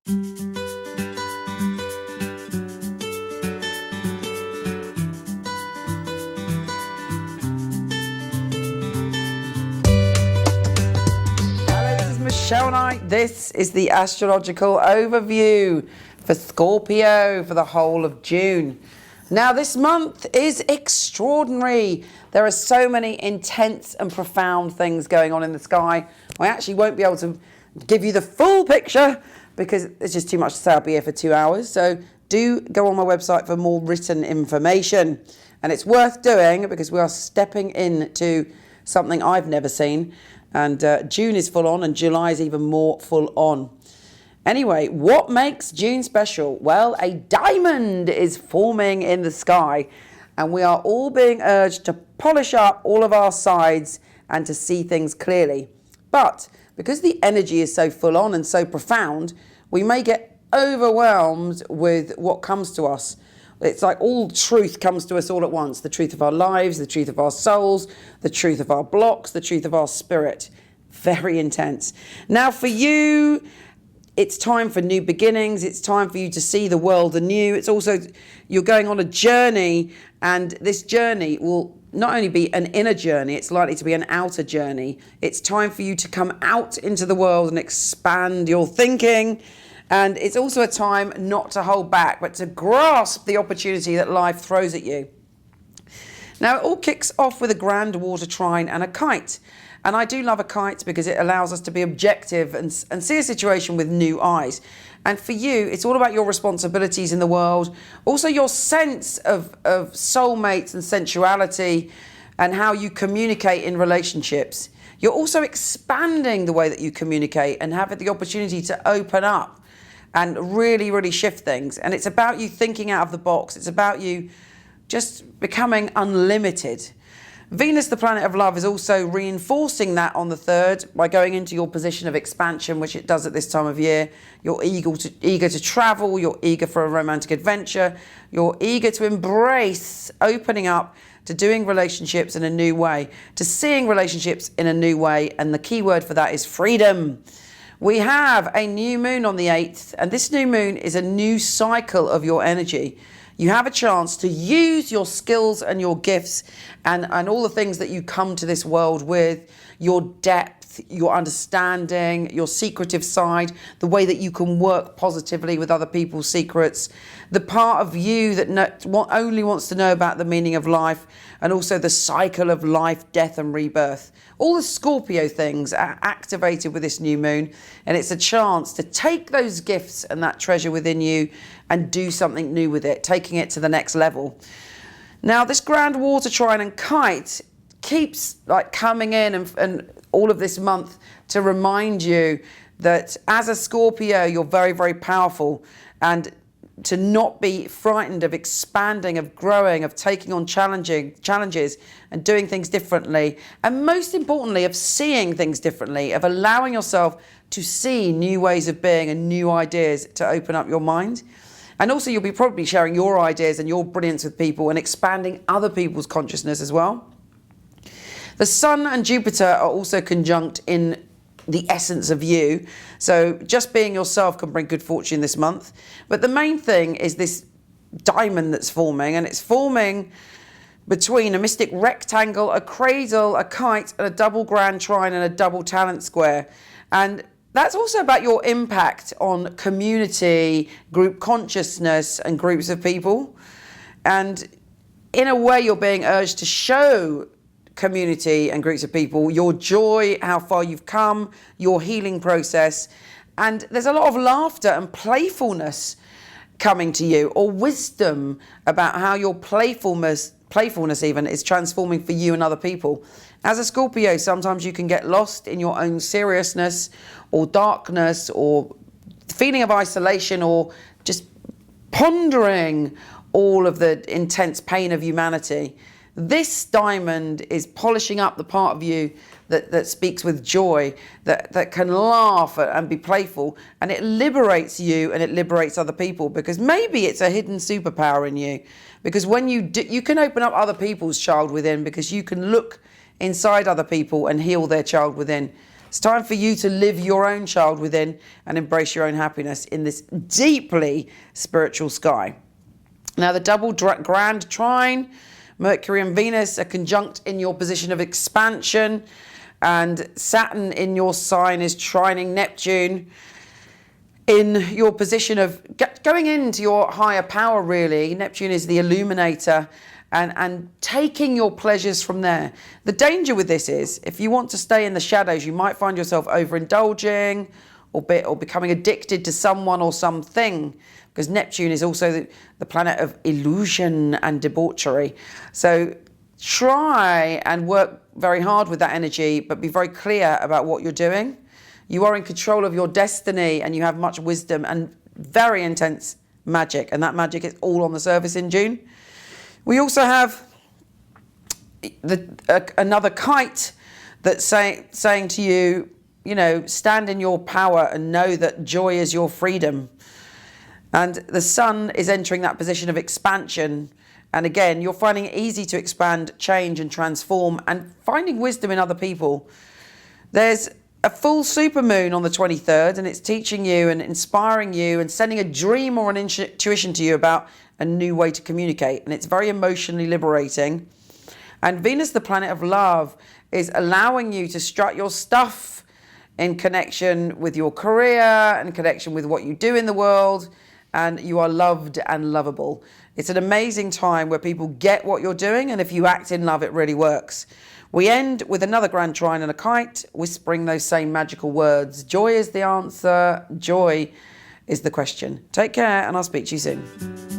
Michele Knight. This is the astrological overview for Scorpio for the whole of June. Now, this month is extraordinary. There are so many intense and profound things going on in the sky. I actually won't be able to give you the full picture because it's just too much to say. I'll be here for 2 hours. So do go on my website for more written information. And it's worth doing because we are stepping into something I've never seen. And June is full on and July is even more full on. Anyway, what makes June special? Well, a diamond is forming in the sky and we are all being urged to polish up all of our sides and to see things clearly. But because the energy is so full on and so profound, we may get overwhelmed with what comes to us. It's like all truth comes to us all at once. The truth of our lives, the truth of our souls, the truth of our blocks, the truth of our spirit. Very intense. Now for you, it's time for new beginnings. It's time for you to see the world anew. It's also, you're going on a journey, and this journey will not only be an inner journey, it's likely to be an outer journey. It's time for you to come out into the world and expand your thinking. And it's also a time not to hold back, but to grasp the opportunity that life throws at you. Now, it all kicks off with a grand water trine and a kite. And I do love a kite because it allows us to be objective and see a situation with new eyes. And for you, it's all about your responsibilities in the world, also your sense of soulmates and sensuality and how you communicate in relationships. You're also expanding the way that you communicate and having the opportunity to open up and really, really shift things. And it's about you thinking out of the box. It's about you just becoming unlimited. Venus, the planet of love, is also reinforcing that on the 3rd by going into your position of expansion, which it does at this time of year. You're eager to travel. You're eager for a romantic adventure. You're eager to embrace opening up to doing relationships in a new way, to seeing relationships in a new way. And the key word for that is freedom. We have a new moon on the 8th, and this new moon is a new cycle of your energy. You have a chance to use your skills and your gifts and all the things that you come to this world with, your depth, your understanding, your secretive side, the way that you can work positively with other people's secrets, the part of you that only wants to know about the meaning of life, and also the cycle of life, death and rebirth. All the Scorpio things are activated with this new moon, and it's a chance to take those gifts and that treasure within you and do something new with it, taking it to the next level. Now, this grand water trine and kite keeps like coming in and all of this month to remind you that as a Scorpio, you're very, very powerful, and to not be frightened of expanding, of growing, of taking on challenges and doing things differently. And most importantly, of seeing things differently, of allowing yourself to see new ways of being and new ideas to open up your mind. And also you'll be probably sharing your ideas and your brilliance with people and expanding other people's consciousness as well. The Sun and Jupiter are also conjunct in the essence of you. So just being yourself can bring good fortune this month. But the main thing is this diamond that's forming, and it's forming between a mystic rectangle, a cradle, a kite, and a double grand trine and a double talent square. And that's also about your impact on community, group consciousness, and groups of people. And in a way, you're being urged to show community and groups of people your joy, how far you've come, your healing process. And there's a lot of laughter and playfulness coming to you, or wisdom about how your playfulness even is transforming for you and other people. As a Scorpio, sometimes you can get lost in your own seriousness or darkness or feeling of isolation, or just pondering all of the intense pain of humanity. This diamond is polishing up the part of you that speaks with joy, that can laugh and be playful, and it liberates you and it liberates other people, because maybe it's a hidden superpower in you. Because when you can open up other people's child within, because you can look inside other people and heal their child within. It's time for you to live your own child within and embrace your own happiness in this deeply spiritual sky. Now, the double grand trine, Mercury and Venus are conjunct in your position of expansion, and Saturn in your sign is trining Neptune in your position of going into your higher power, really. Neptune is the illuminator, and taking your pleasures from there. The danger with this is, if you want to stay in the shadows, you might find yourself overindulging or becoming addicted to someone or something, because Neptune is also the planet of illusion and debauchery. So try and work very hard with that energy, but be very clear about what you're doing. You are in control of your destiny, and you have much wisdom and very intense magic, and that magic is all on the surface in June. We also have another kite that's saying to you, stand in your power and know that joy is your freedom. And the sun is entering that position of expansion. And again, you're finding it easy to expand, change and transform, and finding wisdom in other people. There's a full supermoon on the 23rd, and it's teaching you and inspiring you and sending a dream or an intuition to you about a new way to communicate. And it's very emotionally liberating. And Venus, the planet of love, is allowing you to strut your stuff in connection with your career and connection with what you do in the world. And you are loved and lovable. It's an amazing time where people get what you're doing, and if you act in love, it really works. We end with another grand trine and a kite, whispering those same magical words. Joy is the answer. Joy is the question. Take care, and I'll speak to you soon.